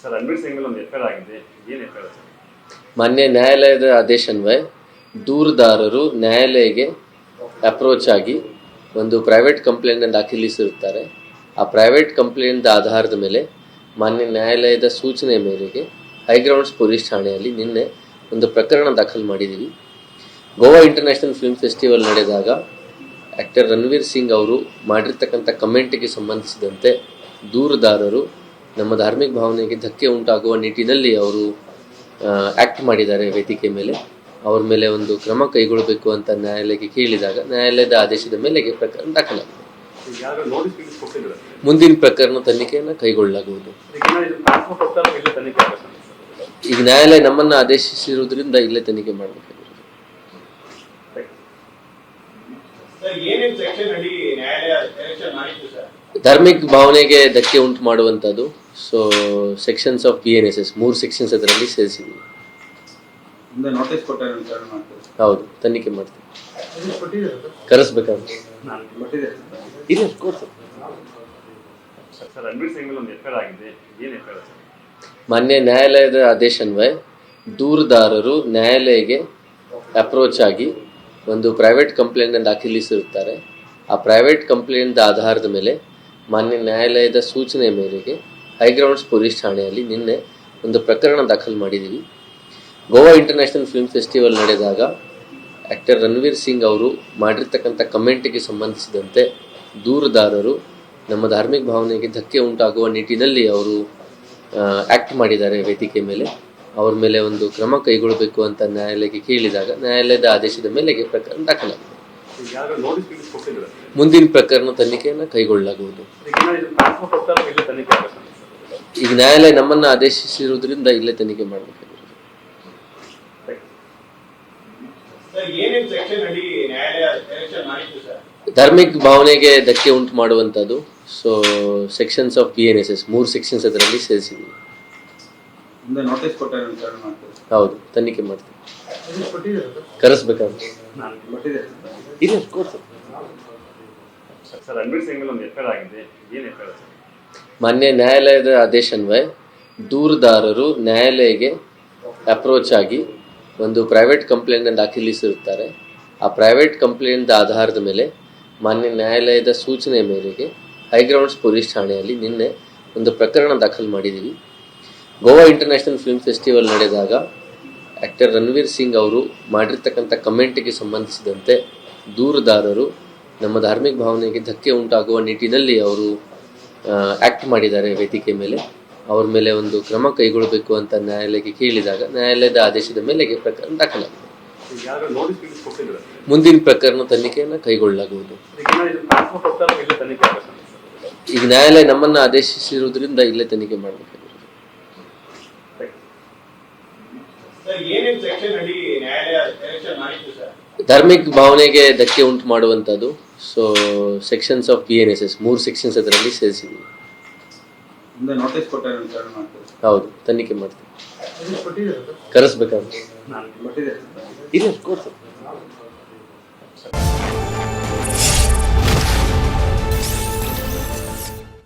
Sir Ranveer Singh ಮೇಲೆ ಒಂದು FIR ಆಗಿದೆ, ಏನು ಎಫ್ಐಆರ್ ಸರ್? ಮಾನ್ಯ ನ್ಯಾಯಾಲಯದ ಆದೇಶನ್ವಯ ದೂರುದಾರರು ನ್ಯಾಯಾಲಯಕ್ಕೆ ಅಪ್ರೋಚ್ ಆಗಿ ಒಂದು ಪ್ರೈವೇಟ್ ಕಂಪ್ಲೇಂಟ್ನ ದಾಖಲಿಸಿರುತ್ತಾರೆ. ಆ ಪ್ರೈವೇಟ್ ಕಂಪ್ಲೇಂಟ್ ಆಧಾರದ ಮೇಲೆ ಮಾನ್ಯ ನ್ಯಾಯಾಲಯದ ಸೂಚನೆ ಮೇರೆಗೆ ಹೈಗ್ರೌಂಡ್ಸ್ ಪೊಲೀಸ್ ಠಾಣೆಯಲ್ಲಿ ನಿನ್ನೆ ಒಂದು ಪ್ರಕರಣ ದಾಖಲು ಮಾಡಿದ್ದೀವಿ. ಗೋವಾ ಇಂಟರ್ನ್ಯಾಷನಲ್ ಫಿಲ್ಮ್ ಫೆಸ್ಟಿವಲ್ ನಡೆದಾಗ ಆ್ಯಕ್ಟರ್ ರಣವೀರ್ ಸಿಂಗ್ ಅವರು ಮಾಡಿರ್ತಕ್ಕಂಥ ಕಮೆಂಟಿಗೆ ಸಂಬಂಧಿಸಿದಂತೆ ದೂರುದಾರರು ನಮ್ಮ ಧಾರ್ಮಿಕ ಭಾವನೆಗೆ ಧಕ್ಕೆ ಉಂಟಾಗುವ ನಿಟ್ಟಿನಲ್ಲಿ ಅವರು ಆ್ಯಕ್ಟ್ ಮಾಡಿದ್ದಾರೆ. ವೇದಿಕೆ ಮೇಲೆ ಅವ್ರ ಮೇಲೆ ಒಂದು ಕ್ರಮ ಕೈಗೊಳ್ಳಬೇಕು ಅಂತ ನ್ಯಾಯಾಲಯಕ್ಕೆ ಕೇಳಿದಾಗ ನ್ಯಾಯಾಲಯದ ಆದೇಶದ ಮೇಲೆಗೆ ಪ್ರಕರಣ ದಾಖಲಾಗಿದೆ. ಮುಂದಿನ ಪ್ರಕರಣ ತನಿಖೆಯನ್ನು ಕೈಗೊಳ್ಳಲಾಗುವುದು. ಈಗ ನ್ಯಾಯಾಲಯ ನಮ್ಮನ್ನು ಆದೇಶಿಸಿರುವುದರಿಂದ ಇಲ್ಲೇ ತನಿಖೆ ಮಾಡಬೇಕಾಗಿದೆ. ಧಾರ್ಮಿಕ ಭಾವನೆಗೆ ಧಕ್ಕೆ ಉಂಟು ಮಾಡುವಂಥದ್ದು. So sections of BNSS 3 sections ಅದರಲ್ಲಿ ಸೇರಿಸಿದ್ವಿ. ಹೌದು, ತನಿಖೆ ಮಾಡ್ತೀವಿ. ಕರೆಸ್ಬೇಕಾಗುತ್ತೆ. ಮಾನ್ಯ ನ್ಯಾಯಾಲಯದ ಆದೇಶನ್ವಯ ದೂರುದಾರರು ನ್ಯಾಯಾಲಯಕ್ಕೆ ಅಪ್ರೋಚ್ ಆಗಿ ಒಂದು ಪ್ರೈವೇಟ್ ಕಂಪ್ಲೇಂಟ್ನ ದಾಖಲಿಸಿರುತ್ತಾರೆ. ಆ ಪ್ರೈವೇಟ್ ಕಂಪ್ಲೇಂಟ್ ಆಧಾರದ ಮೇಲೆ ಮಾನ್ಯ ನ್ಯಾಯಾಲಯದ ಸೂಚನೆ ಮೇರೆಗೆ ಹೈಗ್ರೌಂಡ್ಸ್ ಪೊಲೀಸ್ ಠಾಣೆಯಲ್ಲಿ ನಿನ್ನೆ ಒಂದು ಪ್ರಕರಣ ದಾಖಲು ಮಾಡಿದ್ದೀವಿ. ಗೋವಾ ಇಂಟರ್ನ್ಯಾಷನಲ್ ಫಿಲ್ಮ್ ಫೆಸ್ಟಿವಲ್ ನಡೆದಾಗ ಆ್ಯಕ್ಟರ್ ರಣವೀರ್ ಸಿಂಗ್ ಅವರು ಮಾಡಿರ್ತಕ್ಕಂಥ ಕಮೆಂಟಿಗೆ ಸಂಬಂಧಿಸಿದಂತೆ ದೂರುದಾರರು ನಮ್ಮ ಧಾರ್ಮಿಕ ಭಾವನೆಗೆ ಧಕ್ಕೆ ಉಂಟಾಗುವ ನಿಟ್ಟಿನಲ್ಲಿ ಅವರು ಆ್ಯಕ್ಟ್ ಮಾಡಿದ್ದಾರೆ. ವೇದಿಕೆ ಮೇಲೆ ಅವ್ರ ಮೇಲೆ ಒಂದು ಕ್ರಮ ಕೈಗೊಳ್ಳಬೇಕು ಅಂತ ನ್ಯಾಯಾಲಯಕ್ಕೆ ಕೇಳಿದಾಗ ನ್ಯಾಯಾಲಯದ ಆದೇಶದ ಮೇಲೆಗೆ ಪ್ರಕರಣ ದಾಖಲಾಗಿದೆ. ಮುಂದಿನ ಪ್ರಕರಣ ತನಿಖೆಯನ್ನು ಕೈಗೊಳ್ಳಲಾಗುವುದು. ಈಗ ನ್ಯಾಯಾಲಯ ನಮ್ಮನ್ನು ಆದೇಶಿಸಿರುವುದರಿಂದ ಇಲ್ಲೇ ತನಿಖೆ ಮಾಡಬೇಕಾಗಿದೆ. ಧಾರ್ಮಿಕ ಭಾವನೆಗೆ ಧಕ್ಕೆ ಉಂಟು ಮಾಡುವಂಥದ್ದು. So sections of BNSS 3 sections ಅದರಲ್ಲಿ ಸೇರಿಸಿದ್ವಿ. ಹೌದು, ತನಿಖೆ ಮಾಡ್ತೀವಿ. ಕರೆಸ್ಬೇಕಾಗುತ್ತೆ. ಮಾನ್ಯ ನ್ಯಾಯಾಲಯದ ಆದೇಶನ್ವಯ ದೂರುದಾರರು ನ್ಯಾಯಾಲಯಕ್ಕೆ ಅಪ್ರೋಚ್ ಆಗಿ ಒಂದು ಪ್ರೈವೇಟ್ ಕಂಪ್ಲೇಂಟ್ನ ದಾಖಲಿಸಿರುತ್ತಾರೆ. ಆ ಪ್ರೈವೇಟ್ ಕಂಪ್ಲೇಂಟ್ ಆಧಾರದ ಮೇಲೆ ಮಾನ್ಯ ನ್ಯಾಯಾಲಯದ ಸೂಚನೆ ಮೇರೆಗೆ ಹೈಗ್ರೌಂಡ್ಸ್ ಪೊಲೀಸ್ ಠಾಣೆಯಲ್ಲಿ ನಿನ್ನೆ ಒಂದು ಪ್ರಕರಣ ದಾಖಲು ಮಾಡಿದ್ದೀವಿ. ಗೋವಾ ಇಂಟರ್ನ್ಯಾಷನಲ್ ಫಿಲ್ಮ್ ಫೆಸ್ಟಿವಲ್ ನಡೆದಾಗ ಆ್ಯಕ್ಟರ್ ರಣವೀರ್ ಸಿಂಗ್ ಅವರು ಮಾಡಿರ್ತಕ್ಕಂಥ ಕಮೆಂಟಿಗೆ ಸಂಬಂಧಿಸಿದಂತೆ ದೂರುದಾರರು ನಮ್ಮ ಧಾರ್ಮಿಕ ಭಾವನೆಗೆ ಧಕ್ಕೆ ಉಂಟಾಗುವ ನಿಟ್ಟಿನಲ್ಲಿ ಅವರು ಆ್ಯಕ್ಟ್ ಮಾಡಿದ್ದಾರೆ. ವೇದಿಕೆ ಮೇಲೆ ಅವ್ರ ಮೇಲೆ ಒಂದು ಕ್ರಮ ಕೈಗೊಳ್ಳಬೇಕು ಅಂತ ನ್ಯಾಯಾಲಯಕ್ಕೆ ಕೇಳಿದಾಗ ನ್ಯಾಯಾಲಯದ ಆದೇಶದ ಮೇಲೆಗೆ ಪ್ರಕರಣ ದಾಖಲಾಗಿದೆ. ಮುಂದಿನ ಪ್ರಕರಣ ತನಿಖೆಯನ್ನು ಕೈಗೊಳ್ಳಲಾಗುವುದು. ಈಗ ನ್ಯಾಯಾಲಯ ನಮ್ಮನ್ನು ಆದೇಶಿಸಿರುವುದರಿಂದ ಇಲ್ಲೇ ತನಿಖೆ ಮಾಡಬೇಕಾಗಿದೆ. ಧಾರ್ಮಿಕ ಭಾವನೆಗೆ ಧಕ್ಕೆ ಉಂಟು ಮಾಡುವಂಥದ್ದು. So sections of BNSS 3 sections ಅದರಲ್ಲಿ ಸೇರಿಸಿದ್ವಿ. ಹೌದು, ತನಿಖೆ ಮಾಡ್ತೀವಿ. ಕರೆಸ್ಬೇಕಾಗುತ್ತೆ.